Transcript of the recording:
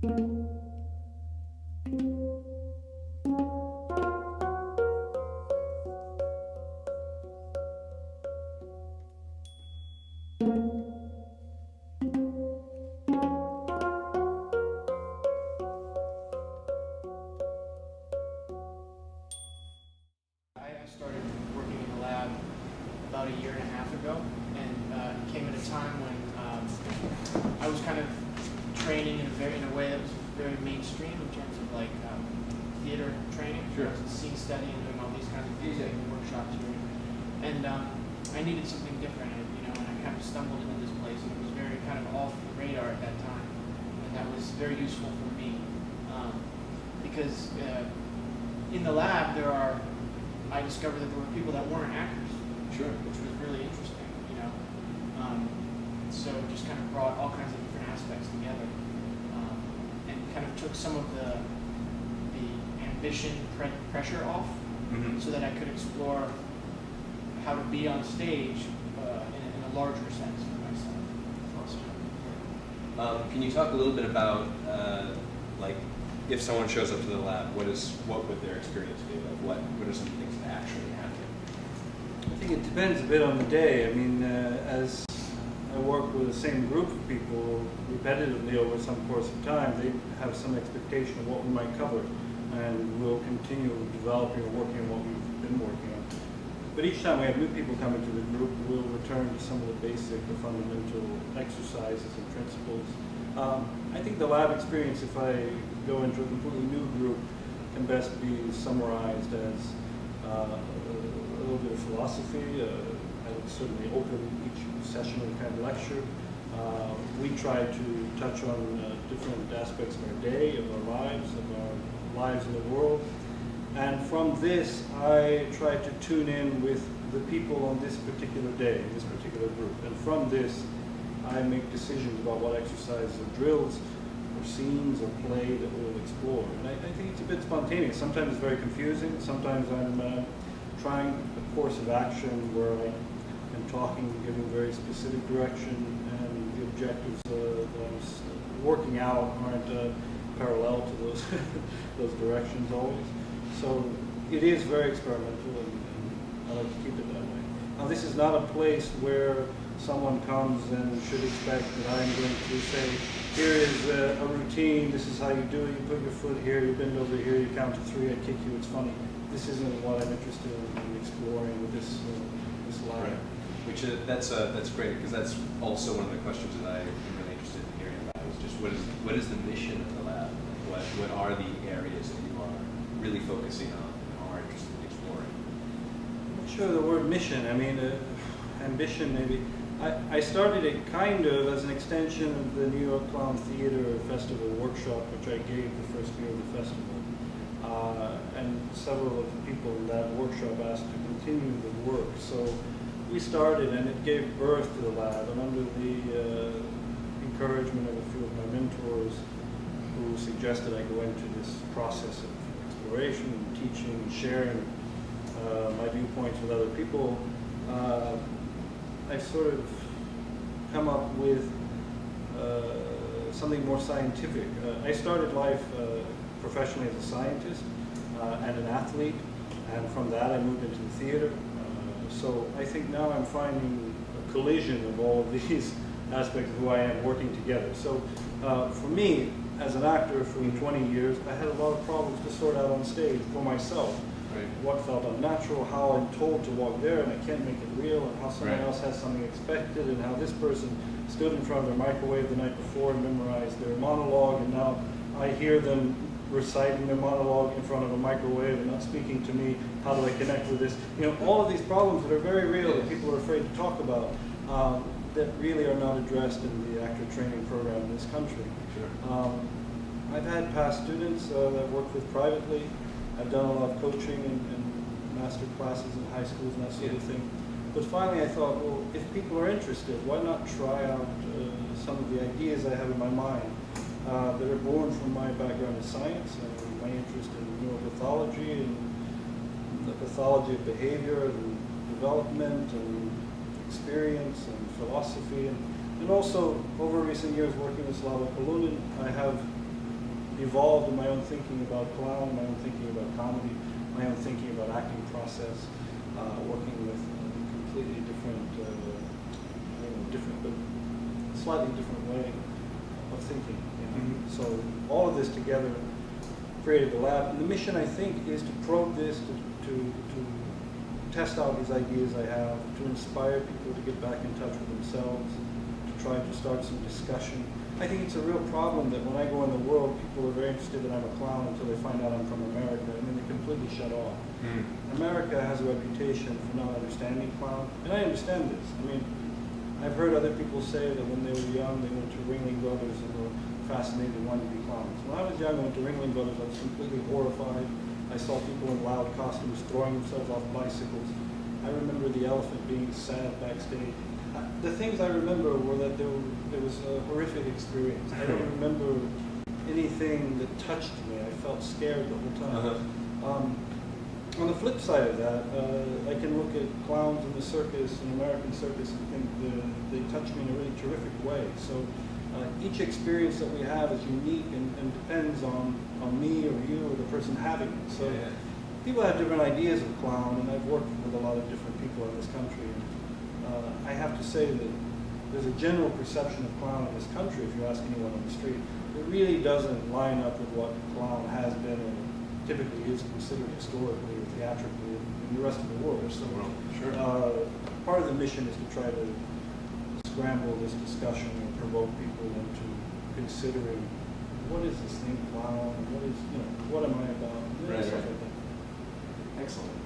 I started working in the lab about a year and a half ago, and it came at a time when I was kind of training in a way that was very mainstream in terms of like theater training, sure, scene study, and doing all these kinds of things, like workshops here. And I needed something different, and I kind of stumbled into this place, and it was very kind of off the radar at that time, and that was very useful for me because in the lab I discovered that there were people that weren't actors, sure, which was really interesting, so it just kind of brought all kinds of different aspects together, and kind of took some of the ambition pressure off, so that I could explore how to be on stage in a larger sense for myself. Awesome. Can you talk a little bit about like if someone shows up to the lab, what would their experience be like? What are some things that actually happen? I think it depends a bit on the day. I mean, as I work with the same group of people repetitively over some course of time, they have some expectation of what we might cover, and we'll continue developing or working on what we've been working on. But each time we have new people come into the group, we'll return to some of the basic, the fundamental exercises and principles. I think the lab experience, if I go into a completely new group, can best be summarized as a little bit of philosophy. I would certainly open each session with a kind of lecture. We try to touch on different aspects of our day, of our lives in the world. And from this, I try to tune in with the people on this particular day, this particular group. And from this, I make decisions about what exercises or drills or scenes or play that we'll explore. And I think it's a bit spontaneous. Sometimes it's very confusing. Sometimes I'm trying a course of action where I am talking, giving very specific direction, and the objectives that I'm working out aren't parallel to those those directions always. So it is very experimental, and I like to keep it that way. Now, this is not a place where someone comes and should expect that I'm going to say, here is a routine, this is how you do it, you put your foot here, you bend over here, you count to 3, I kick you, it's funny. This isn't what I'm interested in exploring with this lab. Right. Which that's great, because that's also one of the questions that I'm really interested in hearing about, is just what is the mission of the lab? What are the areas that you are really focusing on and are interested in exploring? I'm not sure the word mission, I mean, ambition maybe. I started it kind of as an extension of the New York Clown Theater Festival workshop, which I gave the first year of the festival. And several of the people in that workshop asked to continue the work. So we started, and it gave birth to the lab, and under the encouragement of a few of my mentors who suggested I go into this process of exploration and teaching and sharing my viewpoints with other people, I sort of come up with something more scientific. I started life professionally as a scientist and an athlete, and from that I moved into the theater. So I think now I'm finding a collision of all of these aspects of who I am working together. So for me, as an actor for 20 years, I had a lot of problems to sort out on stage for myself. Right. What felt unnatural, how I'm told to walk there and I can't make it real, and how someone else has something expected, and how this person stood in front of their microwave the night before and memorized their monologue, and now I hear them reciting their monologue in front of a microwave and not speaking to me. How do I connect with this? All of these problems that are very real that people are afraid to talk about, that really are not addressed in the actor training program in this country. Sure. I've had past students that I've worked with privately. I've done a lot of coaching and master classes in high schools and that sort of thing. But finally I thought, well, if people are interested, why not try out some of the ideas I have in my mind that are born from my background in science and my interest in neuropathology and the pathology of behavior and development and experience and philosophy. And also, over recent years working with Slava Polunin, I have evolved in my own thinking about clown, my own thinking about comedy, my own thinking about acting process, working with completely different, different but slightly different way of thinking. You know? Mhm. So all of this together created the lab. And the mission, I think, is to probe this, to test out these ideas I have, to inspire people to get back in touch with themselves, to try to start some discussion. I think it's a real problem that when I go in the world, people are very interested that I'm a clown until they find out I'm from America, and then they completely shut off. America has a reputation for not understanding clown, and I understand this. I mean, I've heard other people say that when they were young, they went to Ringling Brothers and were fascinated and wanted to be clowns. When I was young, I went to Ringling Brothers, I was completely horrified. I saw people in loud costumes throwing themselves off bicycles. I remember the elephant being sad backstage. The things I remember were that there was a horrific experience. I don't remember anything that touched me. I felt scared the whole time. On the flip side of that, I can look at clowns in the circus, in American circus, and think they touch me in a really terrific way. So each experience that we have is unique and depends on me or you or the person having it. So people have different ideas of clown, and I've worked with a lot of different people in this country. I have to say that there's a general perception of clown in this country, if you ask anyone on the street, it really doesn't line up with what clown has been or typically is considered historically or theatrically in the rest of the world. So part of the mission is to try to scramble this discussion and provoke people into considering what is this thing clown, what am I about, stuff like that. Excellent.